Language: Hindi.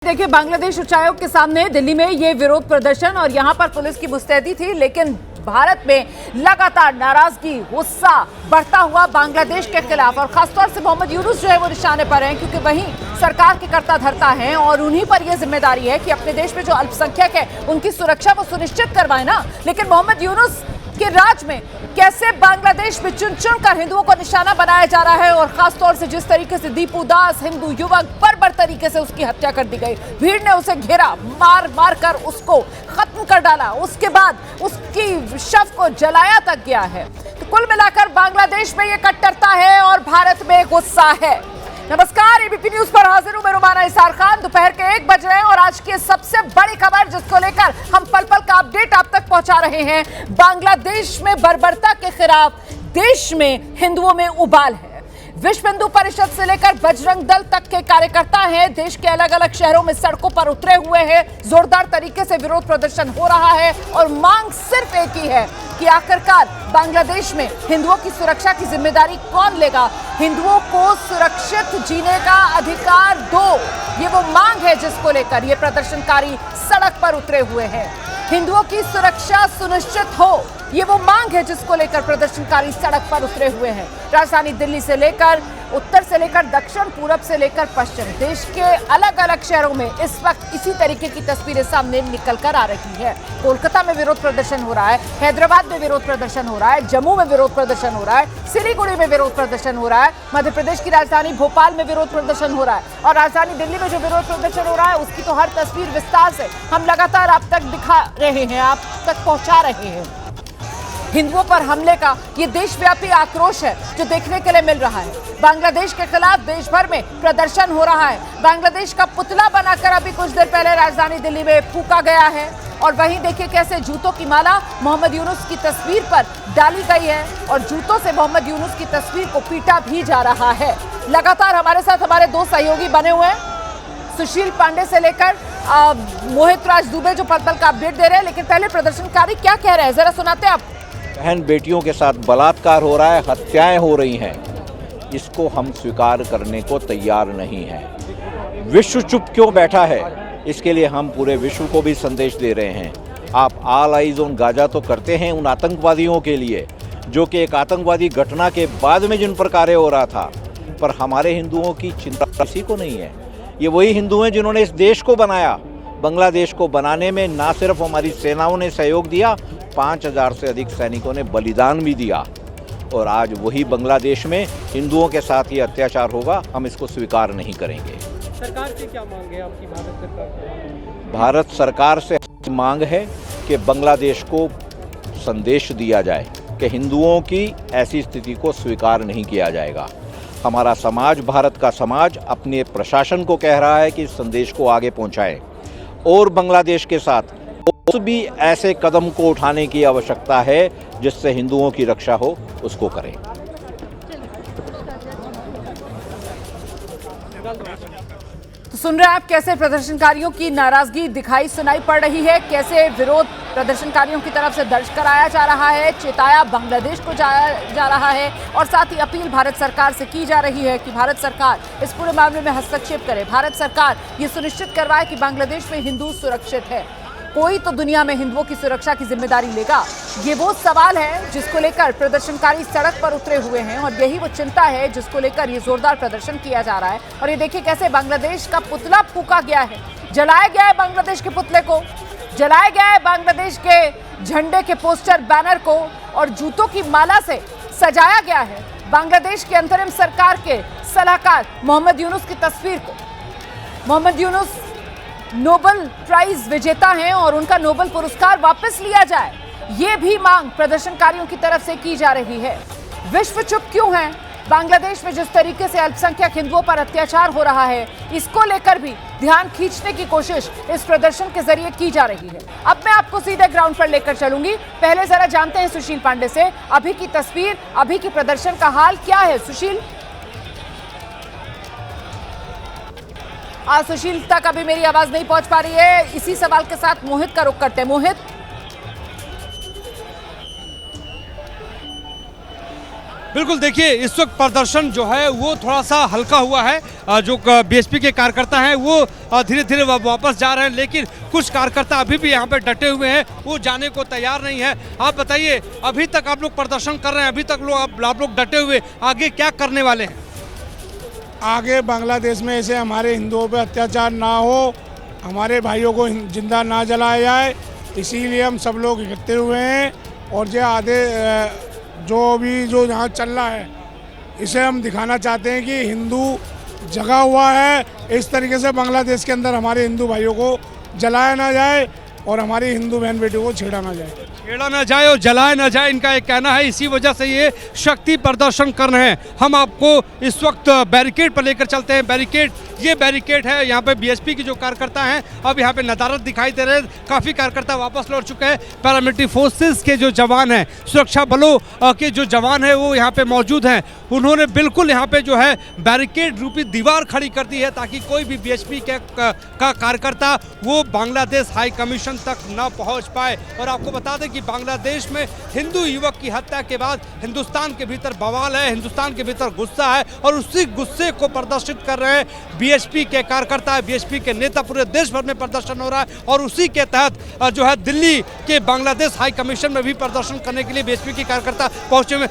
देखिए, बांग्लादेश उच्चायोग के सामने दिल्ली में ये विरोध प्रदर्शन और यहां पर पुलिस की मुस्तैदी थी, लेकिन भारत में लगातार नाराजगी, गुस्सा बढ़ता हुआ बांग्लादेश के खिलाफ और खासतौर से मोहम्मद यूनुस जो है वो निशाने पर हैं, क्योंकि वहीं सरकार के कर्ता धर्ता हैं और उन्हीं पर यह जिम्मेदारी है कि अपने देश में जो अल्पसंख्यक है उनकी सुरक्षा वो सुनिश्चित करवाए ना। लेकिन मोहम्मद यूनुस के राज में कैसे बांग्लादेश में चुन चुन कर हिंदुओं को निशाना बनाया जा रहा है और खासतौर से जिस तरीके से दीपू दास हिंदू युवक बर्बर तरीके से उसकी हत्या कर दी गई, भीड़ ने उसे घेरा, मार मार कर उसको खत्म कर डाला, उसके बाद उसकी शव को जलाया तक गया है। तो कुल मिलाकर बांग्लादेश में ये कट्टरता है और भारत में गुस्सा है। नमस्कार, एबीपी न्यूज पर हाजिर हूं मैं रुमाना इसार खान। दोपहर के 1 बज रहे हैं और आज की सबसे बड़ी खबर जिसको लेकर हम पल पल का अपडेट आप तक पहुंचा रहे हैं, बांग्लादेश में बर्बरता के खिलाफ देश में हिंदुओं में उबाल है। विश्व हिंदू परिषद से लेकर बजरंग दल तक के कार्यकर्ता हैं, देश के अलग अलग शहरों में सड़कों पर उतरे हुए हैं, जोरदार तरीके से विरोध प्रदर्शन हो रहा है और मांग सिर्फ एक ही है कि आखिरकार बांग्लादेश में हिंदुओं की सुरक्षा की जिम्मेदारी कौन लेगा, हिंदुओं को सुरक्षित जीने का अधिकार दो। ये वो मांग है जिसको लेकर ये प्रदर्शनकारी सड़क पर उतरे हुए हैं। हिंदुओं की सुरक्षा सुनिश्चित हो, ये वो मांग है जिसको लेकर प्रदर्शनकारी सड़क पर उतरे हुए हैं। राजधानी दिल्ली से लेकर उत्तर से लेकर दक्षिण, पूरब से लेकर पश्चिम, देश के अलग अलग शहरों में इस वक्त इसी तरीके की तस्वीरें सामने निकल कर आ रही है। कोलकाता में विरोध प्रदर्शन हो रहा है, हैदराबाद में विरोध प्रदर्शन हो रहा है, जम्मू में विरोध प्रदर्शन हो रहा है, सिलीगुड़ी में विरोध प्रदर्शन हो रहा है, मध्य प्रदेश की राजधानी भोपाल में विरोध प्रदर्शन हो रहा है और राजधानी दिल्ली में जो विरोध प्रदर्शन हो रहा है उसकी तो हर तस्वीर विस्तार से हम लगातार आप तक दिखा रहे हैं, आप तक पहुंचा रहे हैं। हिंदुओं पर हमले का ये देशव्यापी आक्रोश है जो देखने के लिए मिल रहा है। बांग्लादेश के खिलाफ देश भर में प्रदर्शन हो रहा है। बांग्लादेश का पुतला बनाकर अभी कुछ देर पहले राजधानी दिल्ली में फूंका गया है और वहीं देखिए कैसे जूतों की माला मोहम्मद यूनुस की तस्वीर पर डाली गई है और जूतों से मोहम्मद यूनुस की तस्वीर को पीटा भी जा रहा है। लगातार हमारे साथ हमारे दो सहयोगी बने हुए हैं, सुशील पांडे से लेकर मोहित राज दुबे जो पल पल का अपडेट दे रहे हैं। लेकिन पहले प्रदर्शनकारी क्या कह रहे हैं जरा सुनाते हैं आप। बहन बेटियों के साथ बलात्कार हो रहा है, हत्याएं हो रही हैं, इसको हम स्वीकार करने को तैयार नहीं हैं। विश्व चुप क्यों बैठा है, इसके लिए हम पूरे विश्व को भी संदेश दे रहे हैं। आप ऑल आइज ऑन गाजा तो करते हैं उन आतंकवादियों के लिए जो कि एक आतंकवादी घटना के बाद में जिन पर कार्य हो रहा था, पर हमारे हिंदुओं की चिंता किसी को नहीं है। ये वही हिंदू हैं जिन्होंने इस देश को बनाया। बांग्लादेश को बनाने में ना सिर्फ हमारी सेनाओं ने सहयोग दिया, 5000 से अधिक सैनिकों ने बलिदान भी दिया और आज वही बांग्लादेश में हिंदुओं के साथ ये अत्याचार होगा, हम इसको स्वीकार नहीं करेंगे। सरकार से क्या मांग है आपकी भारत सरकार? भारत सरकार से मांग है कि बांग्लादेश को संदेश दिया जाए कि हिंदुओं की ऐसी स्थिति को स्वीकार नहीं किया जाएगा। हमारा समाज, भारत का समाज अपने प्रशासन को कह रहा है कि इस संदेश को आगे पहुंचाएं और बांग्लादेश के साथ भी ऐसे कदम को उठाने की आवश्यकता है जिससे हिंदुओं की रक्षा हो, उसको करें। तो सुन रहे हैं आप कैसे प्रदर्शनकारियों की नाराजगी दिखाई सुनाई पड़ रही है, कैसे विरोध प्रदर्शनकारियों की तरफ से दर्ज कराया जा रहा है, चेताया बांग्लादेश को जा रहा है और साथ ही अपील भारत सरकार से की जा रही है कि भारत सरकार इस पूरे मामले में हस्तक्षेप करे, भारत सरकार ये सुनिश्चित करवाए कि बांग्लादेश में हिंदू सुरक्षित है। कोई तो दुनिया में हिंदुओं की सुरक्षा की जिम्मेदारी लेगा, ये वो सवाल है जिसको लेकर प्रदर्शनकारी सड़क पर उतरे हुए हैं और यही वो चिंता है जिसको लेकर ये जोरदार प्रदर्शन किया जा रहा है। और ये देखिए कैसे बांग्लादेश का पुतला फूंका गया है, जलाया गया है बांग्लादेश के पुतले को, जलाया गया है बांग्लादेश के झंडे के पोस्टर बैनर को और जूतों की माला से सजाया गया है बांग्लादेश के अंतरिम सरकार के सलाहकार मोहम्मद यूनुस की तस्वीर को। मोहम्मद यूनुस नोबेल प्राइज विजेता हैं और उनका नोबेल पुरस्कार वापस लिया जाए, ये भी मांग प्रदर्शनकारियों की तरफ से की जा रही है। विश्व चुप क्यों है, बांग्लादेश में जिस तरीके से अल्पसंख्यक हिंदुओं पर अत्याचार हो रहा है, इसको लेकर भी ध्यान खींचने की कोशिश इस प्रदर्शन के जरिए की जा रही है। अब मैं आपको सीधे ग्राउंड पर लेकर चलूंगी, पहले जरा जानते हैं सुशील पांडे से अभी की तस्वीर, अभी की प्रदर्शन का हाल क्या है। सुशील सुशील तक अभी मेरी आवाज नहीं पहुंच पा रही है, इसी सवाल के साथ मोहित का रुख करते हैं। मोहित, बिल्कुल, देखिए इस वक्त प्रदर्शन जो है वो थोड़ा सा हल्का हुआ है। जो बीएसपी के कार्यकर्ता हैं वो धीरे धीरे वापस जा रहे हैं, लेकिन कुछ कार्यकर्ता अभी भी यहाँ पे डटे हुए हैं, वो जाने को तैयार नहीं है। आप बताइए, अभी तक आप लोग प्रदर्शन कर रहे हैं, अभी तक आप लोग डटे हुए, आगे क्या करने वाले हैं? आगे बांग्लादेश में ऐसे हमारे हिंदुओं पे अत्याचार ना हो, हमारे भाइयों को जिंदा ना जलाया जाए, इसीलिए हम सब लोग इकट्ठे हुए हैं। और जो यहाँ चल रहा है, इसे हम दिखाना चाहते हैं कि हिंदू जगा हुआ है। इस तरीके से बांग्लादेश के अंदर हमारे हिंदू भाइयों को जलाया ना जाए और हमारी हिंदू बहन बेटियों को छेड़ा ना जाए। छेड़ा ना जाए और जलाया ना जाए, इनका एक कहना है। इसी वजह से ये शक्ति प्रदर्शन कर रहे हैं। हम आपको इस वक्त बैरिकेड पर लेकर चलते हैं। ये बैरिकेड है, यहाँ पे बीएसपी के जो कार्यकर्ता हैं अब यहाँ पे नदारत दिखाई दे रहे हैं। काफ़ी कार्यकर्ता वापस लौट चुके हैं। पैरामिलिट्री फोर्सेस के जो जवान हैं, सुरक्षा बलों के जो जवान हैं वो यहाँ पे मौजूद हैं। उन्होंने बिल्कुल यहाँ पे जो है बैरिकेड रूपी दीवार खड़ी कर दी है ताकि कोई भी बीएसपी का कार्यकर्ता वो बांग्लादेश हाई कमीशन तक न पहुँच पाए। और आपको बता दें कि बांग्लादेश में हिंदू युवक की हत्या के बाद हिंदुस्तान के भीतर बवाल है, हिंदुस्तान के भीतर गुस्सा है और उसी गुस्से को प्रदर्शित कर रहे हैं बीएसपी के कार्यकर्ता, बीएसपी के नेता। पूरे देश भर में प्रदर्शन हो रहा है और उसी के तहत जो है दिल्ली के बांग्लादेश हाई कमीशन में भी प्रदर्शन करने के लिए बीएसपी के कार्यकर्ता पहुंचे हुए हैं।